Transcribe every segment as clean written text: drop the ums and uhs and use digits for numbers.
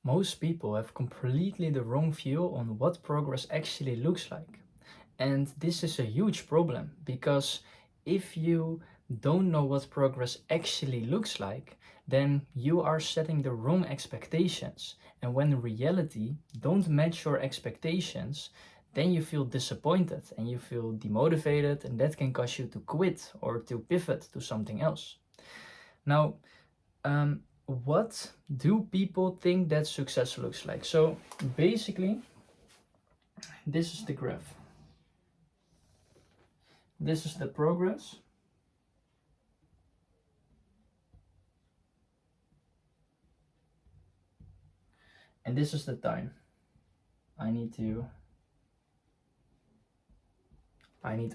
Most people have completely the wrong view on what progress actually looks like. And this is a huge problem because if you don't know what progress actually looks like, then you are setting the wrong expectations. And when reality don't match your expectations, then you feel disappointed and you feel demotivated, and that can cause you to quit or to pivot to something else. Now, what do people think that success looks like? So basically, this is the graph. This is the progress. And this is the time. I need to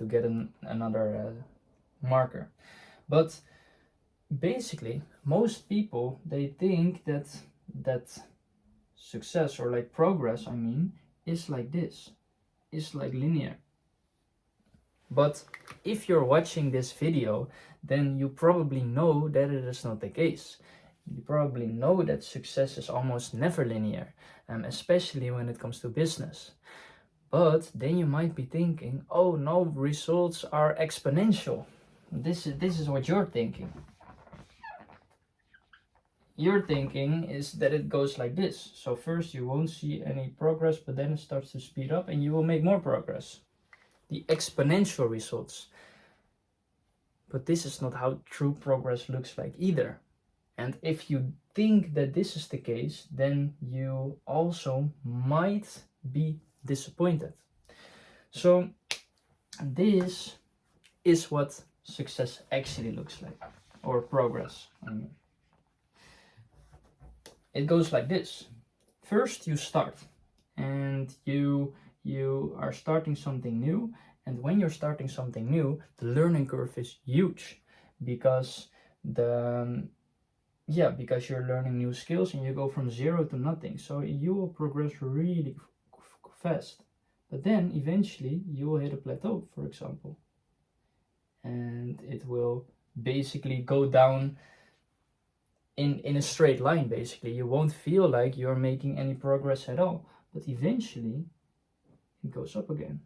get another marker. But basically, most people, they think that success, or like progress, I mean, is like this, is like linear. But if you're watching this video, then you probably know that it is not the case. You probably know that success is almost never linear, especially when it comes to business. But then you might be thinking, oh no, results are exponential. This is what you're thinking. Your thinking is that it goes like this. So first you won't see any progress, but then it starts to speed up and you will make more progress. The exponential results. But this is not how true progress looks like either. And if you think that this is the case, then you also might be disappointed. So this is what success actually looks like, or progress, I mean. It goes like this. First you start, and you are starting something new, and when you're starting something new, the learning curve is huge because because you're learning new skills and you go from zero to nothing. So you will progress really fast. But then eventually you will hit a plateau, for example. And it will basically go down in a straight line, basically. You won't feel like you're making any progress at all. But eventually it goes up again.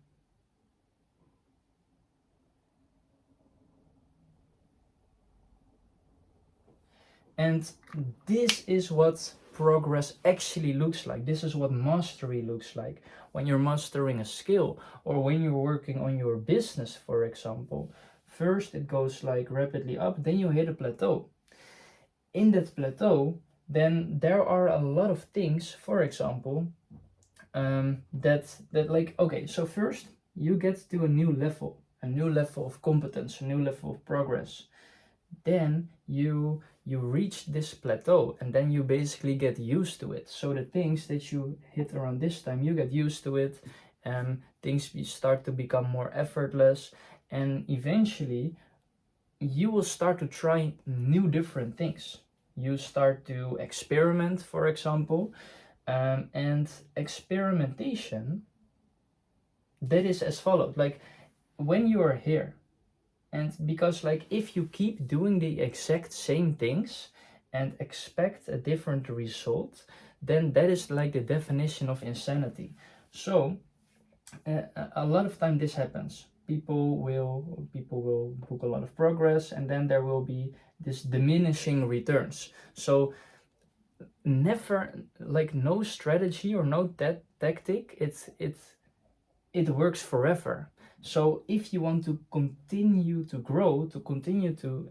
And this is what progress actually looks like. This is what mastery looks like. When you're mastering a skill, or when you're working on your business, for example, first it goes like rapidly up, then you hit a plateau. In that plateau, then there are a lot of things, for example, that like, okay, so first you get to a new level of competence, a new level of progress. Then you reach this plateau, and then you basically get used to it. So the things that you hit around this time, you get used to it, and things start to become more effortless, and eventually you will start to try new different things. You start to experiment, for example, and experimentation, that is as follows. Like when you are here, and because like if you keep doing the exact same things and expect a different result, then that is like the definition of insanity. So a lot of time this happens. People will book a lot of progress, and then there will be this diminishing returns. So never, like, no strategy or no tactic, it works forever. So if you want to continue to grow, to continue to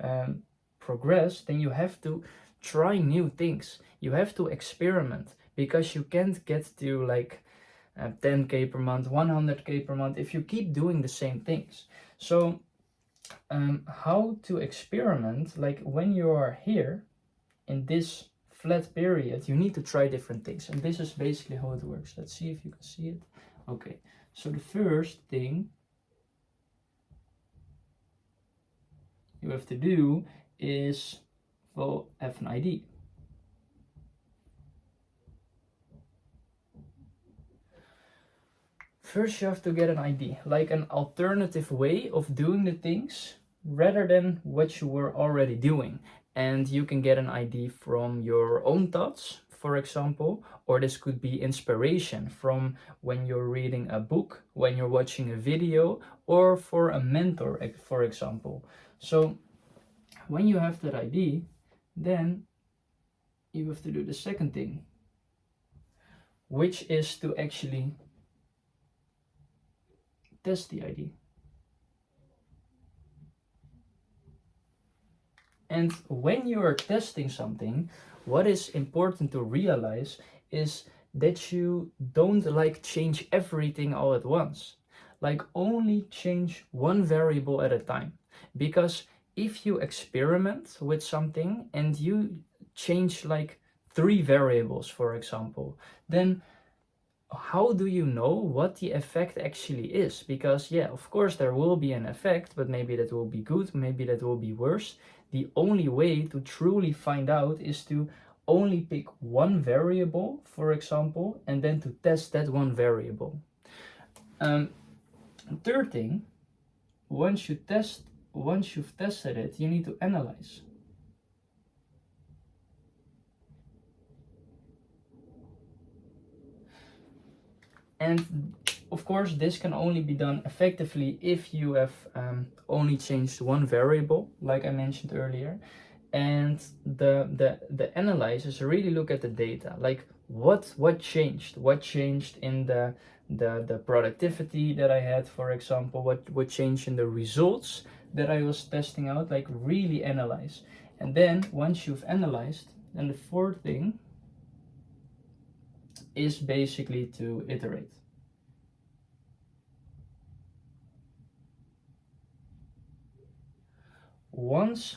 progress, then you have to try new things. You have to experiment, because you can't get to like 10k per month, 100k per month if you keep doing the same things. So how to experiment, like when you are here in this flat period, you need to try different things, and this is basically how it works. Let's see if you can see it. Okay, so the first thing you have to do is, well, have an ID. First you have to get an ID, like an alternative way of doing the things rather than what you were already doing. And you can get an ID from your own thoughts, for example, or this could be inspiration from when you're reading a book, when you're watching a video, or for a mentor, for example. So when you have that idea, then you have to do the second thing, which is to actually test the idea. And when you are testing something, what is important to realize is that you don't like change everything all at once. Like only change one variable at a time. Because if you experiment with something and you change like 3 variables, for example, then how do you know what the effect actually is? Because yeah, of course there will be an effect, but maybe that will be good, maybe that will be worse. The only way to truly find out is to only pick one variable, for example, and then to test that one variable. Third thing, once you've tested it, you need to analyze. And of course, this can only be done effectively if you have only changed one variable, like I mentioned earlier. And the analysis really look at the data, like what changed in the productivity that I had, for example, what changed in the results that I was testing out, like really analyze. And then once you've analyzed, then the fourth thing is basically to iterate. Once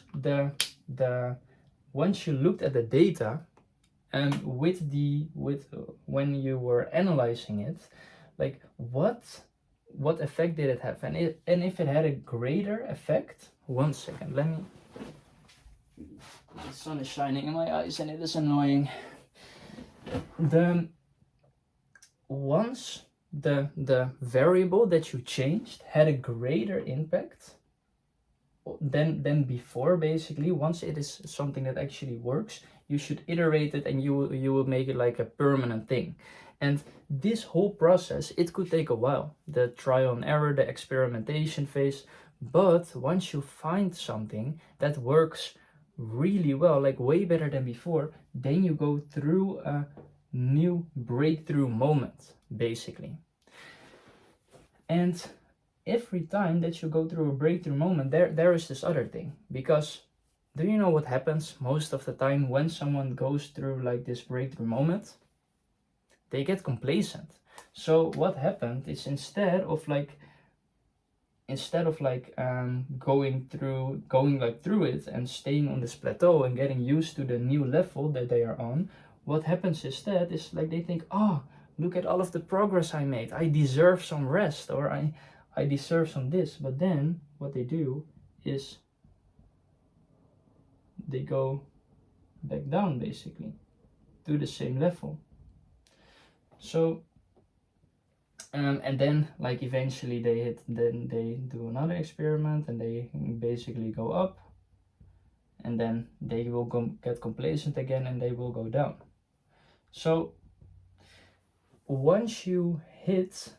once you looked at the data and when you were analyzing it, like what effect did it have, and if it had a greater effect. One second, let me. The sun is shining in my eyes and it is annoying. Once the variable that you changed had a greater impact than before, basically, once it is something that actually works, you should iterate it and you will make it like a permanent thing. And this whole process, it could take a while, the trial and error, the experimentation phase. But once you find something that works really well, like way better than before, then you go through a new breakthrough moment, basically. And every time that you go through a breakthrough moment, there is this other thing. Because do you know what happens most of the time when someone goes through like this breakthrough moment? They get complacent. So what happened is instead of going through it and staying on this plateau and getting used to the new level that they are on, what happens instead is like they think, oh, look at all of the progress I made, I deserve some rest, or I deserve some this. But then what they do is they go back down, basically, to the same level. So and then like eventually then they do another experiment and they basically go up, and then they will get complacent again and they will go down. So once you have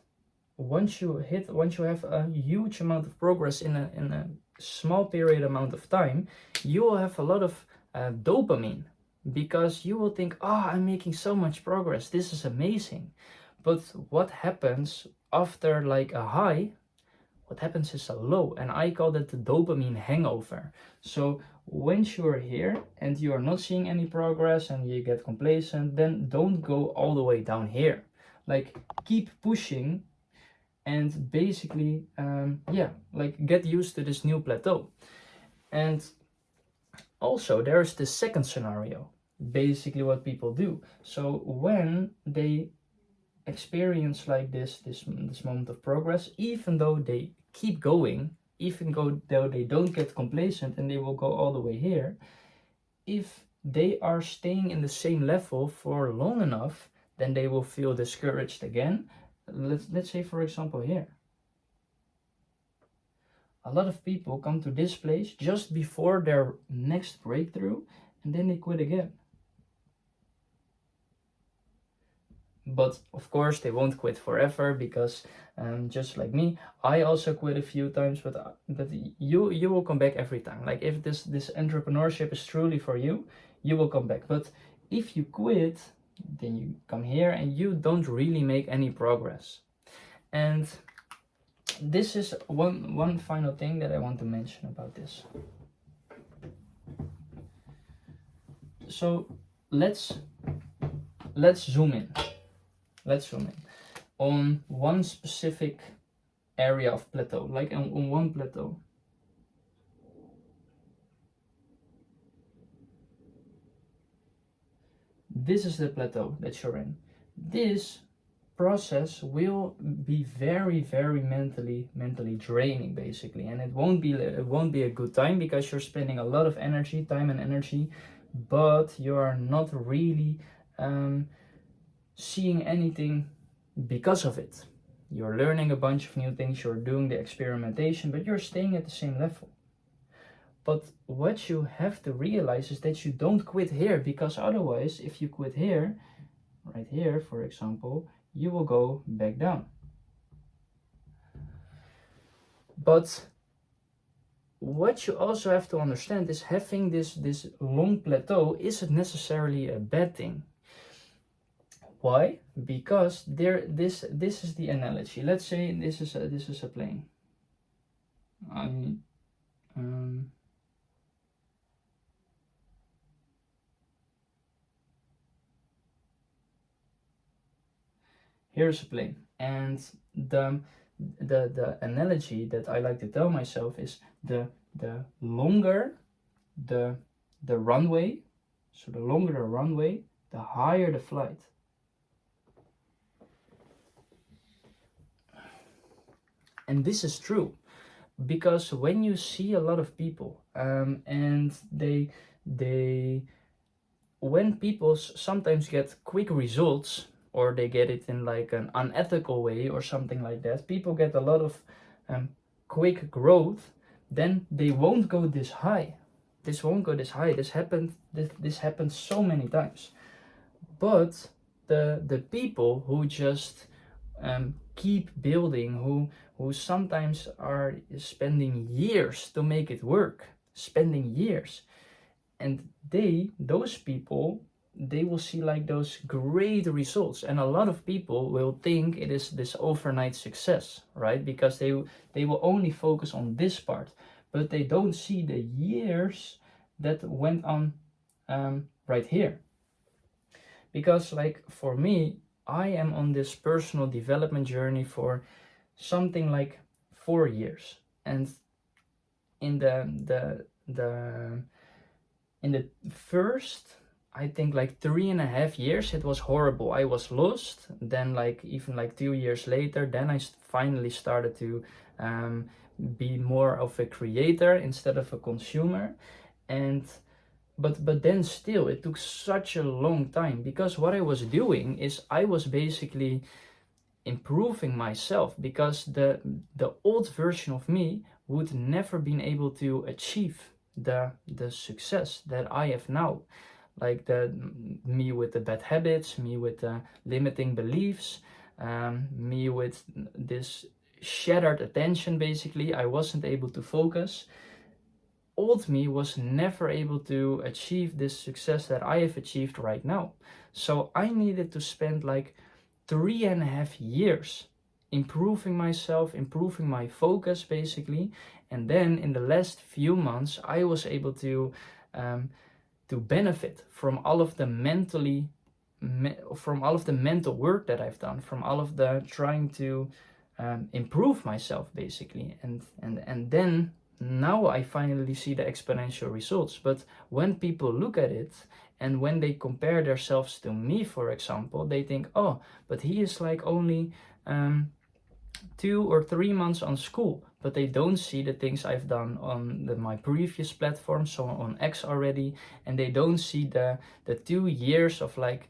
a huge amount of progress in a small period amount of time, you will have a lot of dopamine, because you will think, oh, I'm making so much progress, this is amazing. But what happens after like a high, what happens is a low, and I call that the dopamine hangover. So once you are here and you are not seeing any progress and you get complacent, then don't go all the way down here. Like keep pushing and basically like get used to this new plateau. And also there's the second scenario, basically what people do. So when they experience like this moment of progress, even though they keep going, even though they don't get complacent and they will go all the way here, if they are staying in the same level for long enough, then they will feel discouraged again. Let's say, for example, here. A lot of people come to this place just before their next breakthrough and then they quit again. But of course they won't quit forever, because just like me, I also quit a few times, but you will come back every time. Like if this entrepreneurship is truly for you, you will come back. But if you quit, then you come here and you don't really make any progress. And this is one final thing that I want to mention about this. So let's zoom in. Let's zoom in on one specific area of plateau, like on one plateau. This is the plateau that you're in. This process will be very, very mentally draining, basically, and it won't be a good time, because you're spending a lot of time and energy, but you are not really seeing anything because of it. You're learning a bunch of new things, you're doing the experimentation, but you're staying at the same level. But what you have to realize is that you don't quit here, because otherwise, if you quit here, right here, for example, you will go back down. But what you also have to understand is having this long plateau isn't necessarily a bad thing. Why? Because this is the analogy. Let's say this is a plane. Here's a plane, and the analogy that I like to tell myself is the longer the runway, so the longer the runway, the higher the flight. And this is true, because when you see a lot of people and when people sometimes get quick results, or they get it in like an unethical way or something like that, people get a lot of quick growth, then they won't go this high. This won't go this high. This happened so many times. But the people who just keep building, who sometimes are spending years to make it work, spending years, and those people, they will see like those great results. And a lot of people will think it is this overnight success, right? Because they will only focus on this part, but they don't see the years that went on right here. Because like for me, I am on this personal development journey for something like 4 years, and in the first, I think like 3.5 years, it was horrible. I was lost. Then like even like 2 years later, then I finally started to be more of a creator instead of a consumer. And but then still it took such a long time, because what I was doing is I was basically improving myself, because the old version of me would never been able to achieve the success that I have now. Like me with the bad habits, me with the limiting beliefs, me with this shattered attention. Basically, I wasn't able to focus. Old me was never able to achieve this success that I have achieved right now. So I needed to spend like 3.5 years improving myself, improving my focus, basically. And then in the last few months, I was able to benefit from all of the mental work that I've done, from all of the trying to improve myself, basically. And then now I finally see the exponential results. But when people look at it, and when they compare themselves to me, for example, they think, oh, but he is like only 2 or 3 months on school. But they don't see the things I've done on my previous platform, so on X already, and they don't see the 2 years of like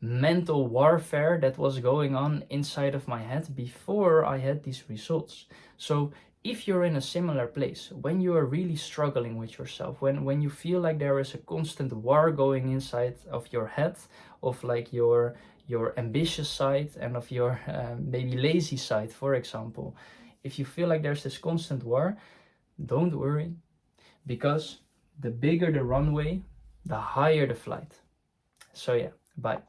mental warfare that was going on inside of my head before I had these results. So if you're in a similar place, when you are really struggling with yourself, when you feel like there is a constant war going inside of your head, of like your ambitious side and of your maybe lazy side, for example, if you feel like there's this constant war, don't worry, because the bigger the runway, the higher the flight. So yeah, bye.